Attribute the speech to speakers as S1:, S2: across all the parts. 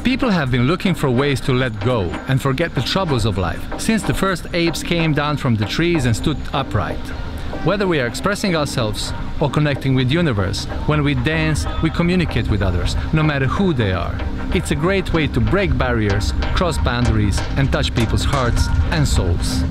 S1: People have been looking for ways to let go and forget the troubles of life since the first apes came down from the trees and stood upright. Whether we are expressing ourselves or connecting with the universe, when we dance, we communicate with others, no matter who they are. It's a great way to break barriers, cross boundaries, and touch people's hearts and souls.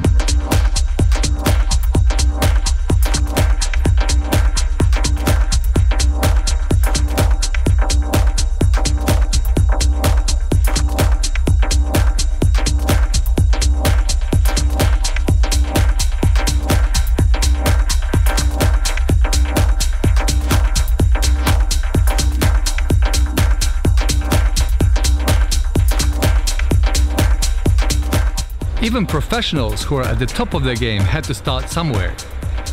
S1: Even professionals who are at the top of their game had to start somewhere.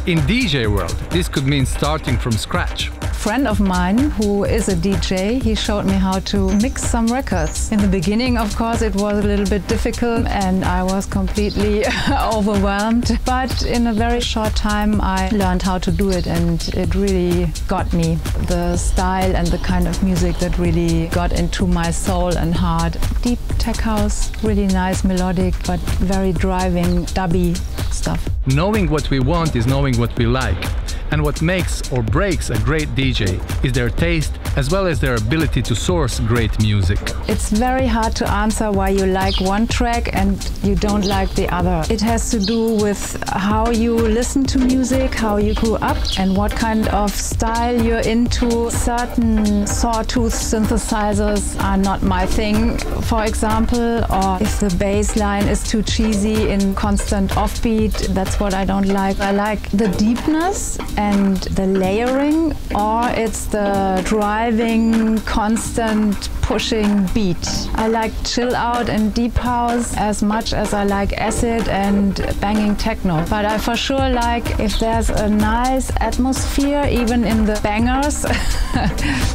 S1: In DJ world, this could mean starting from scratch.
S2: A friend of mine who is a DJ, he showed me how to mix some records. In the beginning, of course, it was a little bit difficult and I was completely overwhelmed. But in a very short time, I learned how to do it and it really got me. The style and the kind of music that really got into my soul and heart. Deep tech house, really nice melodic, but very driving, dubby stuff.
S1: Knowing what we want is knowing what we like. And what makes or breaks a great DJ is their taste as well as their ability to source great music.
S2: It's very hard to answer why you like one track and you don't like the other. It has to do with how you listen to music, how you grew up and what kind of style you're into. Certain sawtooth synthesizers are not my thing, for example, or if the bass line is too cheesy in constant offbeat, that's what I don't like. I like the deepness and the layering, or it's the driving, constant pushing beat. I like chill out and deep house as much as I like acid and banging techno. But I for sure like if there's a nice atmosphere, even in the bangers.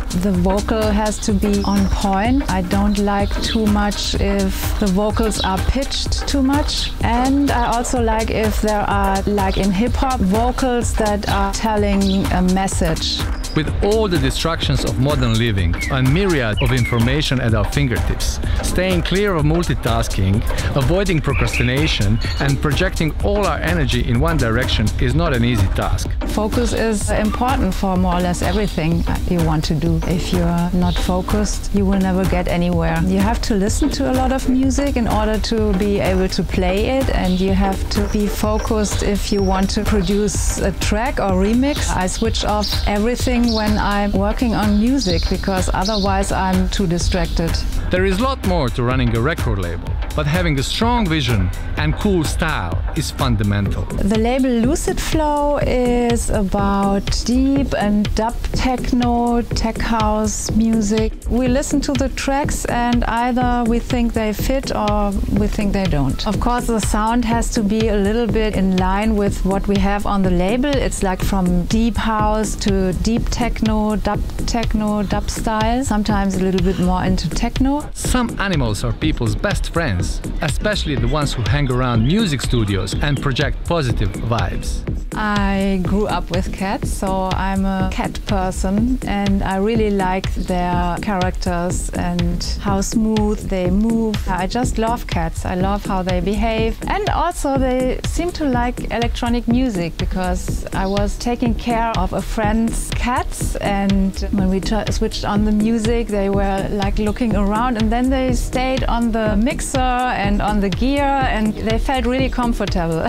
S2: The vocal has to be on point. I don't like too much if the vocals are pitched too much. And I also like if there are, like in hip-hop, vocals that are telling a message.
S1: With all the distractions of modern living, a myriad of information at our fingertips, staying clear of multitasking, avoiding procrastination, and projecting all our energy in one direction is not an easy task.
S2: Focus is important for more or less everything you want to do. If you're not focused, you will never get anywhere. You have to listen to a lot of music in order to be able to play it, and you have to be focused if you want to produce a track or remix. I switch off everything when I'm working on music because otherwise I'm too distracted.
S1: There is a lot more to running a record label, but having a strong vision and cool style is fundamental.
S2: The label Lucidflow is about deep and dub techno, tech house music. We listen to the tracks and either we think they fit or we think they don't. Of course, the sound has to be a little bit in line with what we have on the label. It's like from deep house to deep techno, dub style, sometimes a little bit more into techno.
S1: Some animals are people's best friends, especially the ones who hang around music studios and project positive vibes.
S2: I grew up with cats, so I'm a cat person and I really like their characters and how smooth they move. I just love cats. I love how they behave, and also they seem to like electronic music because I was taking care of a friend's cats, and when we switched on the music they were like looking around and then they stayed on the mixer and on the gear and they felt really comfortable.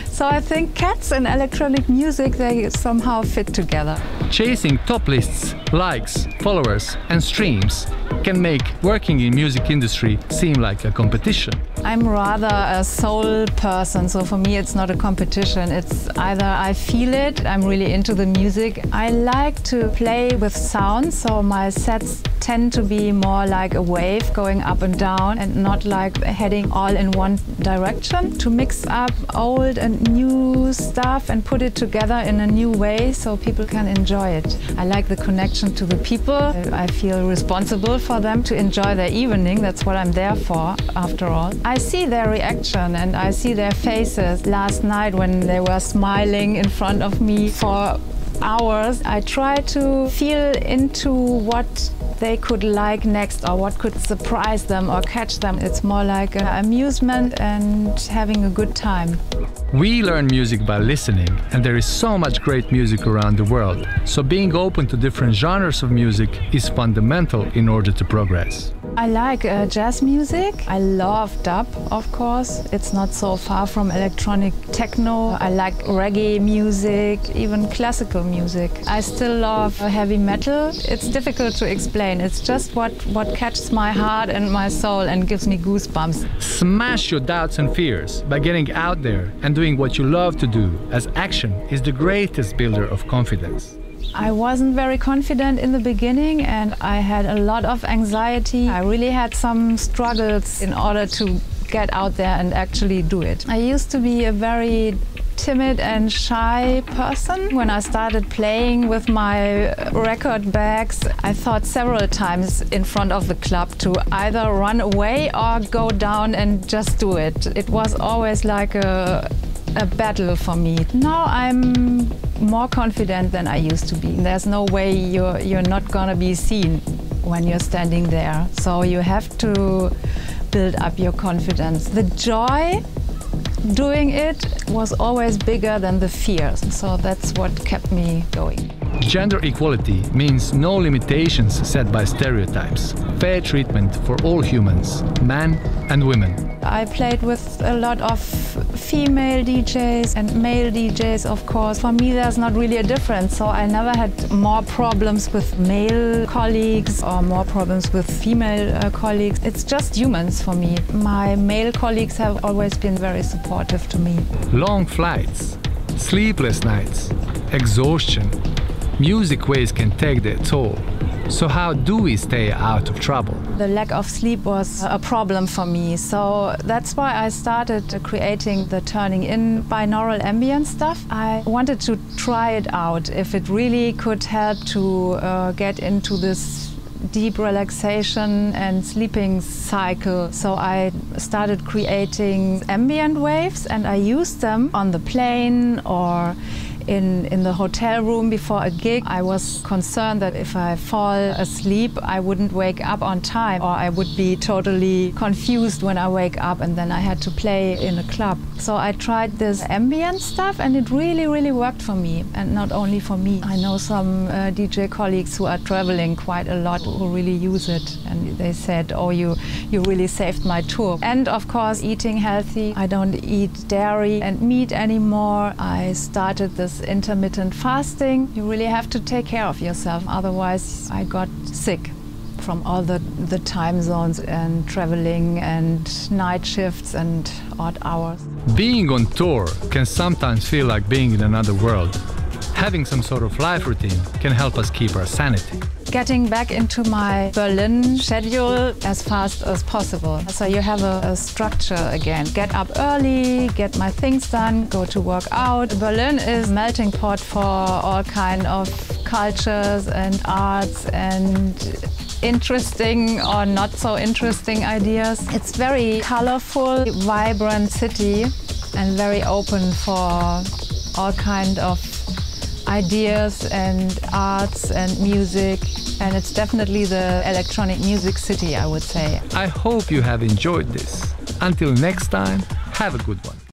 S2: So I think cats and electronic music, they somehow fit together.
S1: Chasing top lists, likes, followers and streams can make working in music industry seem like a competition.
S2: I'm rather a soul person, so for me it's not a competition. It's either I feel it, I'm really into the music. I like to play with sound, so my sets tend to be more like a wave going up and down and not like heading all in one direction. To mix up old and new stuff and put it together in a new way so people can enjoy it. I like the connection to the people. I feel responsible for them to enjoy their evening. That's what I'm there for, after all. I see their reaction and I see their faces. Last night when they were smiling in front of me for hours, I try to feel into what they could like next or what could surprise them or catch them. It's more like an amusement and having a good time.
S1: We learn music by listening, and there is so much great music around the world. So being open to different genres of music is fundamental in order to progress.
S2: I like jazz music. I love dub, of course. It's not so far from electronic techno. I like reggae music, even classical music. I still love heavy metal. It's difficult to explain. It's just what catches my heart and my soul and gives me goosebumps.
S1: Smash your doubts and fears by getting out there and doing what you love to do, as action is the greatest builder of confidence.
S2: I wasn't very confident in the beginning and I had a lot of anxiety. I really had some struggles in order to get out there and actually do it. I used to be a very timid and shy person. When I started playing with my record bags, I thought several times in front of the club to either run away or go down and just do it. It was always like a battle for me. Now I'm more confident than I used to be. There's no way you're not gonna be seen when you're standing there. So you have to build up your confidence. The joy doing it was always bigger than the fear. So that's what kept me going.
S1: Gender equality means no limitations set by stereotypes. Fair treatment for all humans, men and women.
S2: I played with a lot of female DJs and male DJs, of course. For me, there's not really a difference, so I never had more problems with male colleagues or more problems with female colleagues. It's just humans for me. My male colleagues have always been very supportive to me.
S1: Long flights, sleepless nights, exhaustion. Music waste can take their toll. So how do we stay out of trouble?
S2: The lack of sleep was a problem for me, so that's why I started creating the turning in binaural ambient stuff. I wanted to try it out, if it really could help to get into this deep relaxation and sleeping cycle. So I started creating ambient waves and I used them on the plane or in the hotel room before a gig. I was concerned that if I fall asleep, I wouldn't wake up on time, or I would be totally confused when I wake up and then I had to play in a club. So I tried this ambient stuff and it really, really worked for me. And not only for me. I know some DJ colleagues who are traveling quite a lot who really use it. And they said, oh, you really saved my tour. And of course, eating healthy. I don't eat dairy and meat anymore. I started this intermittent fasting. You really have to take care of yourself, otherwise I got sick from all the time zones and traveling and night shifts and odd hours.
S1: Being on tour can sometimes feel like being in another world. Having some sort of life routine can help us keep our sanity.
S2: Getting back into my Berlin schedule as fast as possible. So you have a structure again. Get up early, get my things done, go to work out. Berlin is a melting pot for all kind of cultures and arts and interesting or not so interesting ideas. It's very colorful, vibrant city and very open for all kind of ideas and arts and music, and it's definitely the electronic music city, I would say.
S1: I hope you have enjoyed this. Until next time, have a good one.